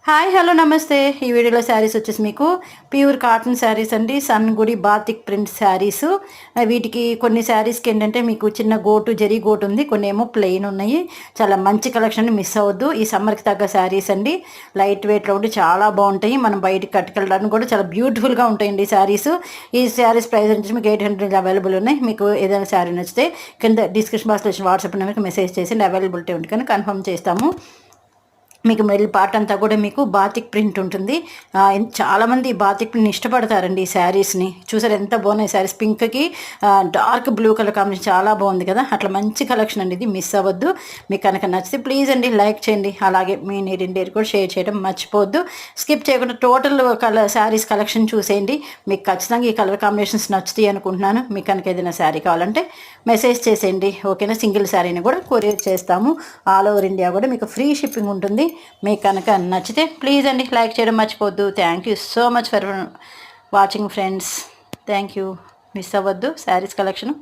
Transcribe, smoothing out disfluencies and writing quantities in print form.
Hi hello నమస్తే. ఈ వీడియోలో శారీస్ వచ్చేసి మీకు ప్యూర్ కాటన్ శారీస్ అండి. సన్ గుడి బాతిక్ ప్రింట్ శారీస్. వీటికి కొన్ని శారీస్కి ఏంటంటే మీకు చిన్న గోటు జరీ గోటు ఉంది, కొన్ని ఏమో ప్లెయిన్ ఉన్నాయి. చాలా మంచి కలెక్షన్, మిస్ అవ్వద్దు. ఈ సమ్మర్కి తగ్గ శారీస్ అండి. లైట్ వెయిట్లో ఉండి చాలా బాగుంటాయి. మనం బయటకి కట్టుకెళ్ళడానికి కూడా చాలా బ్యూటిఫుల్గా ఉంటాయండి ఈ శారీస్. ఈ శారీస్ ప్రైస్ వచ్చి మీకు 800 అవైలబుల్ ఉన్నాయి. మీకు ఏదైనా శారీ నచ్చితే కింద డిస్క్రిప్షన్ బాక్స్లో వాట్సాప్ నెంబర్కి మెసేజ్ చేసి అవైలబిలిటీ ఉంటుంది కానీ కన్ఫర్మ్ చేస్తాము. మీకు మిడిల్ పార్ట్ అంతా కూడా మీకు బాతిక్ ప్రింట్ ఉంటుంది. చాలామంది బాతిక్ ప్రింట్ ఇష్టపడతారండి ఈ శారీస్ని. చూసారు ఎంత బాగున్నాయి శారీస్. పింక్కి డార్క్ బ్లూ కలర్ కాంబినేషన్ చాలా బాగుంది కదా. అట్లా మంచి కలెక్షన్ అండి, ఇది మిస్ అవ్వద్దు. మీకు కనుక నచ్చితే ప్లీజ్ అండి లైక్ చేయండి, అలాగే మీ నీరిండేరు కూడా షేర్ చేయడం మర్చిపోవద్దు. స్కిప్ చేయకుండా టోటల్ శారీస్ కలెక్షన్ చూసేయండి. మీకు ఖచ్చితంగా ఈ కలర్ కాంబినేషన్స్ నచ్చుతాయి అనుకుంటున్నాను. మీకు కనుక ఏదైనా శారీ కావాలంటే మెసేజ్ చేసేయండి, ఓకేనా. సింగిల్ శారీని కూడా కొరియర్ చేస్తాము. ఆల్ ఓవర్ ఇండియా కూడా మీకు ఫ్రీ షిప్పింగ్ ఉంటుంది. మీకు కనుక నచ్చితే ప్లీజ్ అండి లైక్ చేయడం మర్చిపోవద్దు. Thank you so much for watching friends. Thank you. Miss అవ్వద్దు శారీస్ కలెక్షన్.